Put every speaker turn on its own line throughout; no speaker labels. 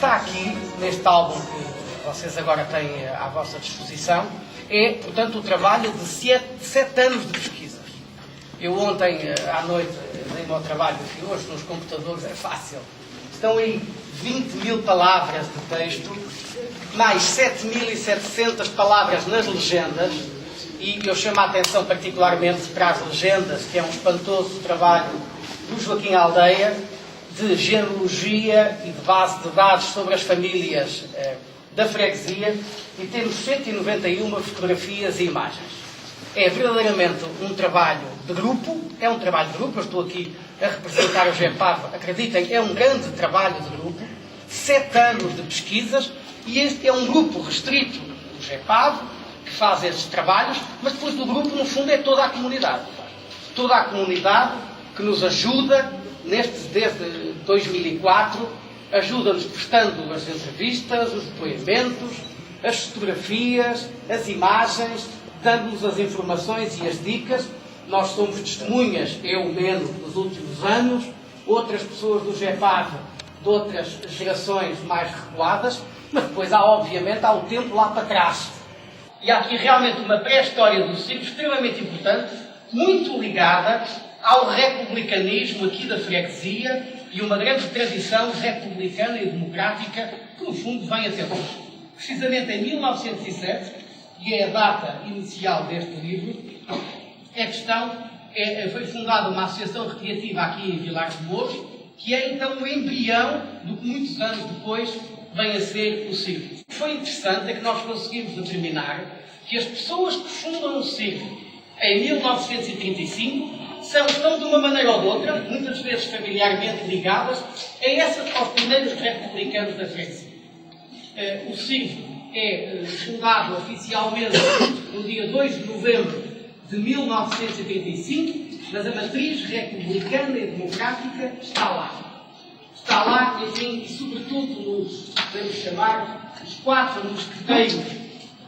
está aqui, neste álbum que vocês agora têm à vossa disposição, é, portanto, o trabalho de 7 anos de pesquisas. Eu ontem, à noite, dei-me ao trabalho, que hoje nos computadores é fácil. Estão aí 20 mil palavras de texto, mais 7.700 palavras nas legendas, e eu chamo a atenção particularmente para as legendas, que é um espantoso trabalho do Joaquim Aldeia, de genealogia e de base de dados sobre as famílias da freguesia, e temos 191 fotografias e imagens. É verdadeiramente um trabalho de grupo, eu estou aqui a representar o GEPAV, acreditem, é um grande trabalho de grupo, 7 anos de pesquisas, e este é um grupo restrito do GEPAV, que faz esses trabalhos, mas depois do grupo, no fundo, é toda a comunidade. Toda a comunidade que nos ajuda, desde 2004, ajuda-nos prestando as entrevistas, os depoimentos, as fotografias, as imagens, dando-nos as informações e as dicas. Nós somos testemunhas, eu menos, dos últimos anos, outras pessoas do GEPAV de outras gerações mais recuadas, mas depois obviamente há o tempo lá para trás. E há aqui realmente uma pré-história do circo extremamente importante, muito ligada ao republicanismo aqui da freguesia e uma grande tradição republicana e democrática que, no fundo, vem até hoje. Precisamente em 1907, que é a data inicial deste livro, foi fundada uma associação recreativa aqui em Vilar de Mouros, que é então o embrião do que muitos anos depois vem a ser o circo. O que foi interessante é que nós conseguimos determinar que as pessoas que fundam o circo em 1935 estão de uma maneira ou de outra, muitas vezes familiarmente ligadas, aos primeiros republicanos da freguesia. O circo é fundado oficialmente no dia 2 de novembro de 1935, mas a matriz republicana e democrática está lá. Está lá, enfim, e sobretudo podemos chamar, os 4 mosqueteiros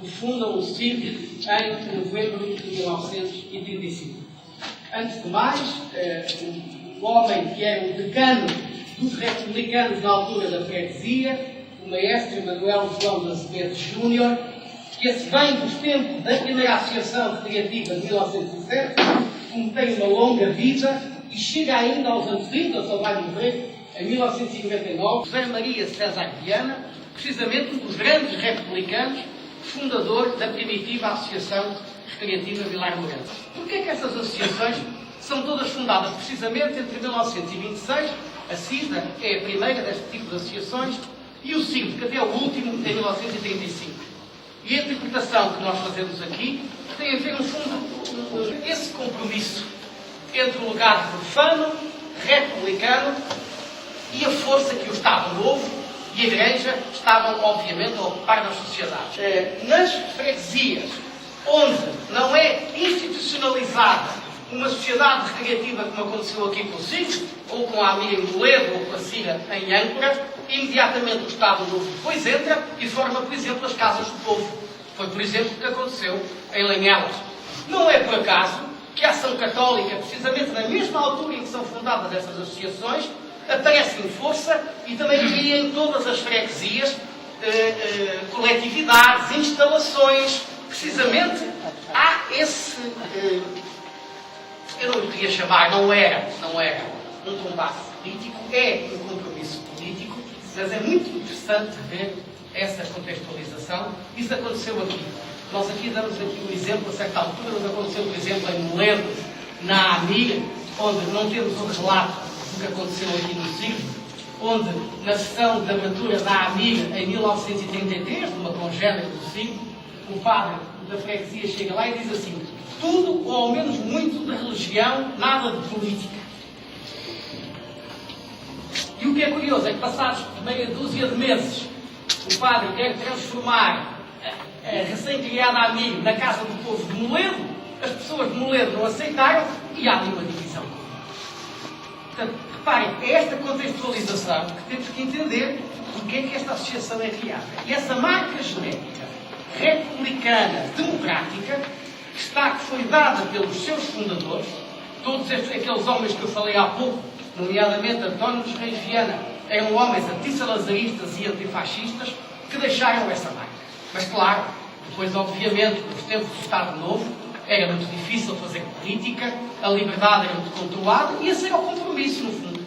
que fundam o circo em novembro de 1935. Antes de mais, o homem que era o decano dos republicanos na altura da freguesia, o maestro Manuel João de Azevedo Júnior, que esse vem dos tempos da primeira associação recreativa de 1907, como tem uma longa vida e chega ainda aos anos 30, só vai morrer em 1999, José Maria César Viana, precisamente um dos grandes republicanos, fundador da primitiva Associação Recreativa Vilar Mourão. Porquê é que essas associações são todas fundadas precisamente entre 1926, a CISA é a primeira deste tipo de associações, e o CIRC, que até é o último, em 1935. E a interpretação que nós fazemos aqui tem a ver, no fundo, esse compromisso entre o legado profano, republicano, e a força que o Estado Novo e a Igreja estavam, obviamente, a ocupar nas sociedades. Nas freguesias, onde não é institucionalizada uma sociedade recreativa, como aconteceu aqui com o CIRC, ou com a Amiga em Moledo, ou com a CIRA em Âncora, imediatamente o Estado Novo depois entra e forma, por exemplo, as Casas do Povo. Foi, por exemplo, o que aconteceu em Lanhelas. Não é por acaso que a Ação Católica, precisamente na mesma altura em que são fundadas essas associações, aparece em força e também cria em todas as freguesias coletividades, instalações. Precisamente há esse... eu não lhe queria chamar, não era um combate político, é um compromisso político, mas é muito interessante ver essa contextualização. Isso aconteceu aqui. Nós aqui damos aqui um exemplo, a certa altura, mas aconteceu, por exemplo, em Moledo, na AMIR, onde não temos o relato do que aconteceu aqui no circo, onde, na sessão de abertura da AMIR, em 1933, numa congénere do circo, o padre da freguesia chega lá e diz assim: tudo, ou ao menos muito, de religião, nada de política. E o que é curioso é que, passados meia dúzia de meses, o padre quer transformar a recém-criada AMIR na Casa do Povo de Moledo, as pessoas de Moledo não aceitaram e há ali uma divisão. Portanto, reparem, é esta contextualização que temos que entender porque é que esta associação é criada. E essa marca genética republicana, democrática, que foi dada pelos seus fundadores, todos aqueles homens que eu falei há pouco, nomeadamente António dos Reis Viana, eram homens anti-salazaristas e antifascistas que deixaram essa marca. Mas claro, depois obviamente, nos tempos do Estado Novo, era muito difícil fazer política, a liberdade era muito controlada e esse era o compromisso, no fundo.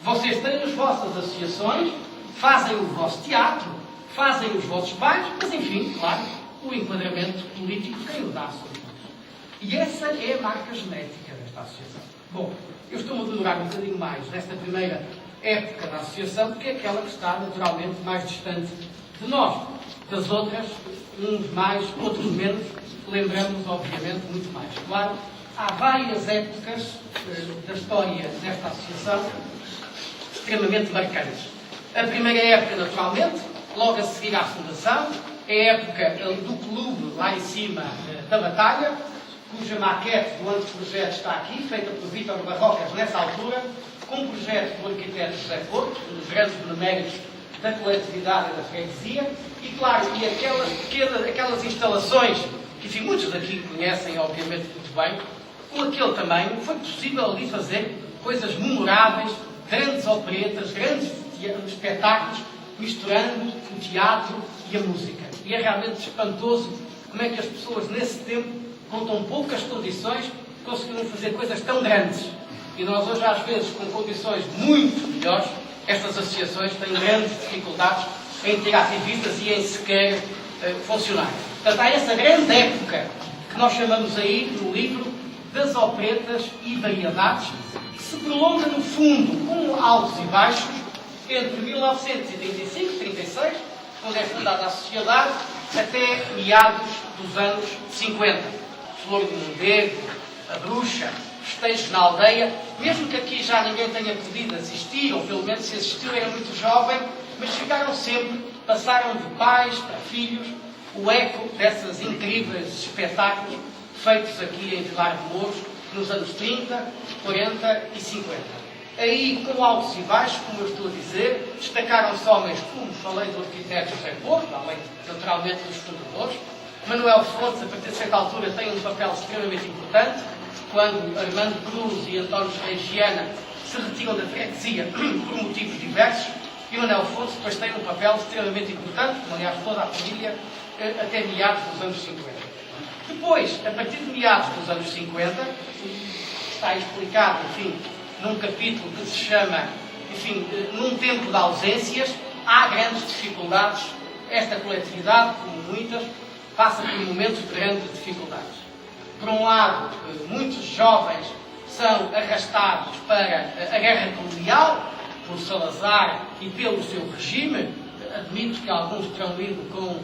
Vocês têm as vossas associações, fazem o vosso teatro, fazem os vossos bailes, mas enfim, claro, o enquadramento político quem o dá sobre isso. E essa é a marca genética desta associação. Bom, eu estou-me a demorar um bocadinho mais nesta primeira época da associação, porque é aquela que está naturalmente mais distante de nós. Das outras, uns mais, outros menos, lembramos obviamente muito mais. Claro, há várias épocas da história desta associação extremamente marcantes. A primeira época, naturalmente, logo a seguir à fundação, é a época do clube lá em cima da Batalha, cuja maquete do anteprojeto está aqui, feita por Vítor Barrocas nessa altura, com um projeto do arquiteto José Porto, um dos grandes beneméritos da coletividade e da freguesia, e claro, e aquelas instalações, que enfim, muitos daqui conhecem obviamente muito bem, com aquele tamanho foi possível ali fazer coisas memoráveis, grandes operetas, grandes espetáculos, misturando o teatro e a música. E é realmente espantoso como é que as pessoas nesse tempo, com tão poucas condições, conseguiram fazer coisas tão grandes. E nós hoje, às vezes, com condições muito melhores, estas associações têm grandes dificuldades em ter ativistas e em sequer funcionar. Portanto, há essa grande época que nós chamamos aí, no livro, das operetas e variedades, que se prolonga, no fundo, com altos e baixos, entre 1935 e 36, quando é fundada a Sociedade, até meados dos anos 50. Flor do Mondego, a Bruxa, festejos na aldeia, mesmo que aqui já ninguém tenha podido assistir, ou pelo menos se assistiu era muito jovem, mas ficaram sempre, passaram de pais para filhos, o eco desses incríveis espetáculos feitos aqui em Vilar de Mouros, nos anos 30, 40 e 50. Aí, com altos e baixos, como eu estou a dizer, destacaram-se homens como falei do arquiteto José Porto, além naturalmente dos fundadores. Manuel Fontes, a partir de certa altura, tem um papel extremamente importante, quando Armando Cruz e António Regiana se retiram da freguesia por motivos diversos, e Manuel Fontes depois tem um papel extremamente importante, como aliás toda a família, até meados dos anos 50. Depois, a partir de meados dos anos 50, está explicado, enfim, num capítulo que se chama, enfim, num tempo de ausências, há grandes dificuldades. Esta coletividade, como muitas, passa por momentos de grandes dificuldades. Por um lado, muitos jovens são arrastados para a guerra colonial, por Salazar e pelo seu regime. Admito que alguns terão ido com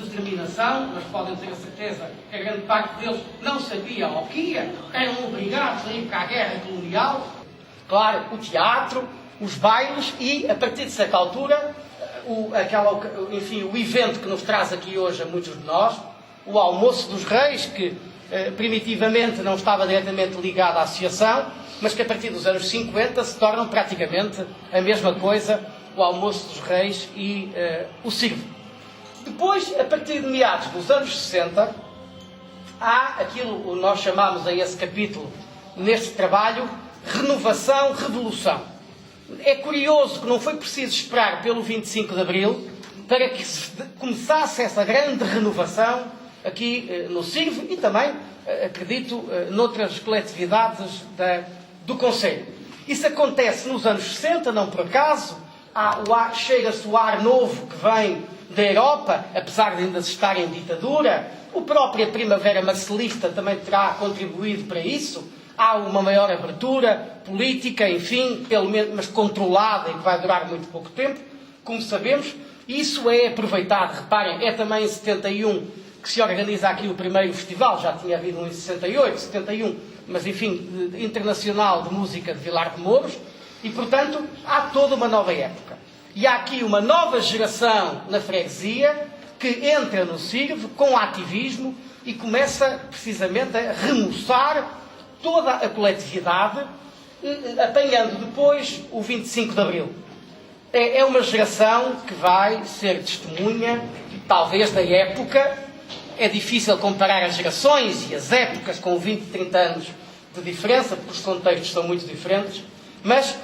determinação, mas podem ter a certeza que a grande parte deles não sabia o que ia, eram obrigados a ir para a guerra colonial. Claro, o teatro, os bailes e, a partir de certa altura, o evento que nos traz aqui hoje a muitos de nós, o Almoço dos Reis, que primitivamente não estava diretamente ligado à associação, mas que a partir dos anos 50 se tornam praticamente a mesma coisa, o Almoço dos Reis e o Circo. Depois, a partir de meados dos anos 60, há aquilo que nós chamamos a esse capítulo, neste trabalho, renovação, revolução. É curioso que não foi preciso esperar pelo 25 de Abril para que começasse essa grande renovação aqui no CIRV e também, acredito, noutras coletividades do Conselho. Isso acontece nos anos 60, não por acaso. Chega-se o ar novo que vem da Europa, apesar de ainda se estar em ditadura. A própria Primavera Marcelista também terá contribuído para isso. Há uma maior abertura política, enfim, pelo menos, mas controlada e que vai durar muito pouco tempo, como sabemos. Isso é aproveitado, reparem, é também em 71 que se organiza aqui o primeiro festival, já tinha havido um em 68, 71, mas enfim, internacional de música de Vilar de Mouros, e portanto há toda uma nova época. E há aqui uma nova geração na freguesia que entra no CIRV com ativismo e começa precisamente a remoçar toda a coletividade, apanhando depois o 25 de Abril. É uma geração que vai ser testemunha, talvez, da época. É difícil comparar as gerações e as épocas com 20, 30 anos de diferença, porque os contextos são muito diferentes, mas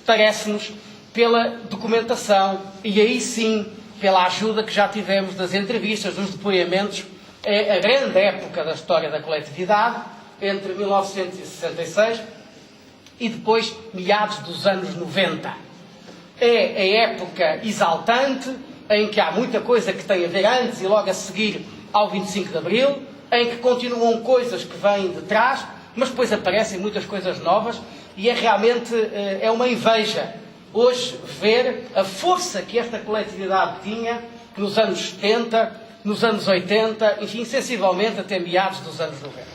parece-nos pela documentação e aí sim pela ajuda que já tivemos das entrevistas, dos depoimentos. É a grande época da história da coletividade, entre 1966 e depois meados dos anos 90. É a época exaltante, em que há muita coisa que tem a ver antes e logo a seguir ao 25 de Abril, em que continuam coisas que vêm de trás, mas depois aparecem muitas coisas novas e é realmente uma inveja hoje ver a força que esta coletividade tinha nos anos 70, nos anos 80, enfim, sensivelmente até meados dos anos 90.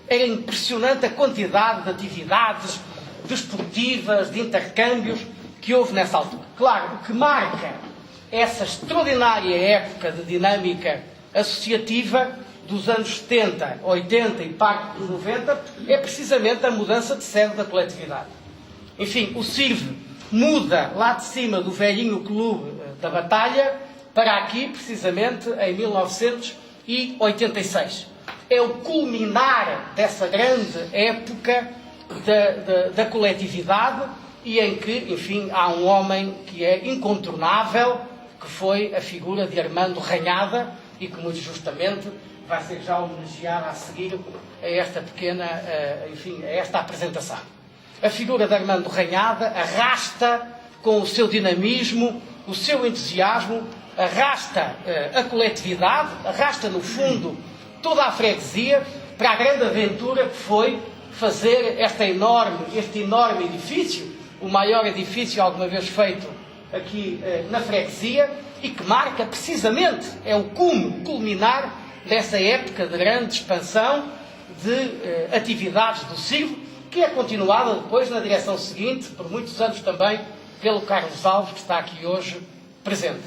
Era impressionante a quantidade de atividades desportivas, de intercâmbios que houve nessa altura. Claro, o que marca essa extraordinária época de dinâmica associativa dos anos 70, 80 e parte dos 90 é precisamente a mudança de sede da coletividade. Enfim, o CIRV muda lá de cima do velhinho clube da Batalha para aqui, precisamente, em 1986. É o culminar dessa grande época da coletividade e em que, enfim, há um homem que é incontornável, que foi a figura de Armando Ranhada e que, muito justamente, vai ser já homenageado a seguir a esta pequena, enfim, a esta apresentação. A figura de Armando Ranhada arrasta com o seu dinamismo, o seu entusiasmo, arrasta a coletividade, arrasta, no fundo, toda a freguesia para a grande aventura que foi fazer este enorme edifício, o maior edifício alguma vez feito aqui na freguesia, e que marca precisamente, é o culminar dessa época de grande expansão de atividades do CIRV, que é continuada depois na direção seguinte, por muitos anos também, pelo Carlos Alves, que está aqui hoje presente.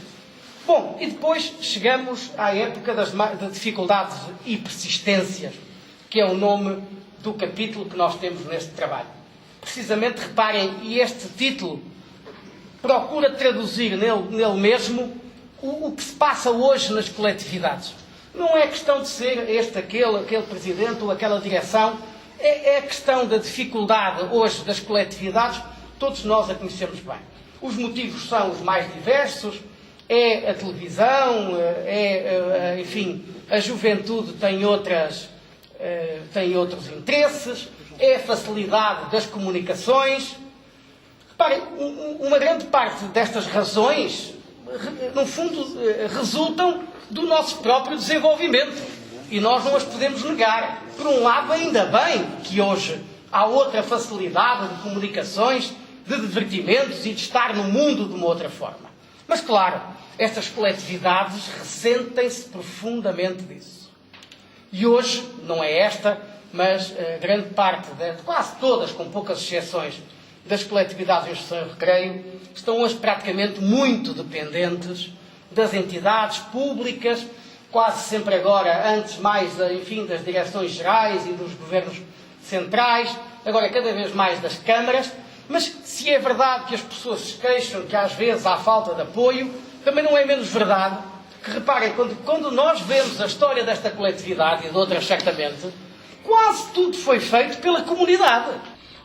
Bom, e depois chegamos à época das dificuldades e persistências, que é o nome do capítulo que nós temos neste trabalho. Precisamente, reparem, e este título procura traduzir nele mesmo o que se passa hoje nas coletividades. Não é questão de ser aquele presidente ou aquela direção, é a questão da dificuldade hoje das coletividades, todos nós a conhecemos bem. Os motivos são os mais diversos, é a televisão, enfim, a juventude tem outros interesses, é a facilidade das comunicações. Reparem, uma grande parte destas razões, no fundo, resultam do nosso próprio desenvolvimento. E nós não as podemos negar. Por um lado, ainda bem que hoje há outra facilidade de comunicações, de divertimentos e de estar no mundo de uma outra forma. Mas, claro, estas coletividades ressentem-se profundamente disso. E hoje, não é esta, mas grande parte, quase todas, com poucas exceções, das coletividades em instrução e recreio, estão hoje praticamente muito dependentes das entidades públicas, quase sempre agora, antes mais, enfim, das direções gerais e dos governos centrais, agora cada vez mais das câmaras. Mas se é verdade que as pessoas se queixam que às vezes há falta de apoio, também não é menos verdade que, reparem, quando nós vemos a história desta coletividade e de outras certamente, quase tudo foi feito pela comunidade.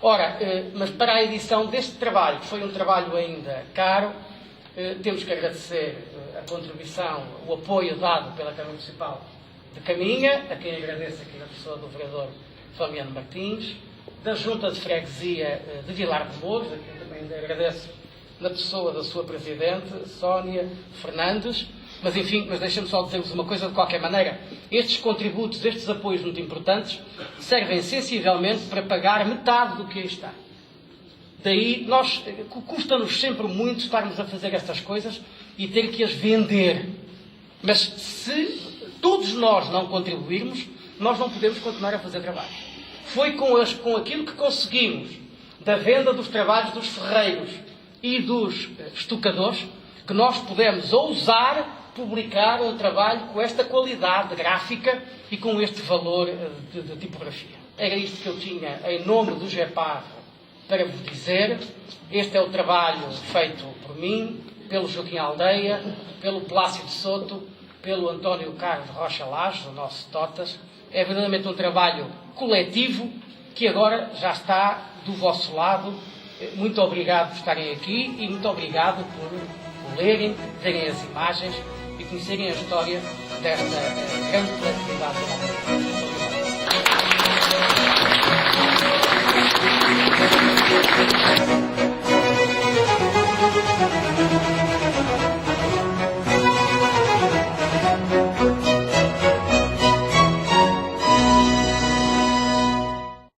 Ora, mas para a edição deste trabalho, que foi um trabalho ainda caro, temos que agradecer a contribuição, o apoio dado pela Câmara Municipal de Caminha, a quem agradeço aqui na pessoa do vereador Flamiano Martins, da Junta de Freguesia de Vilar de Mouros, a quem também agradeço na pessoa da sua Presidente, Sónia Fernandes. Mas, enfim, deixem-me só dizer-vos uma coisa de qualquer maneira. Estes contributos, estes apoios muito importantes, servem sensivelmente para pagar metade do que aí está. Daí, custa-nos sempre muito estarmos a fazer estas coisas e ter que as vender. Mas se todos nós não contribuirmos, nós não podemos continuar a fazer trabalho. Foi com aquilo que conseguimos da venda dos trabalhos dos ferreiros e dos estucadores que nós pudemos ousar publicar um trabalho com esta qualidade gráfica e com este valor de tipografia. Era isto que eu tinha em nome do GEPAR para vos dizer. Este é o trabalho feito por mim, pelo Joaquim Aldeia, pelo Plácido Soto, pelo António Carlos Rocha Lages, o nosso Totas. É verdadeiramente um trabalho coletivo que agora já está do vosso lado Muito obrigado por estarem aqui e muito obrigado por lerem, verem as imagens e conhecerem a história desta grande coletividade da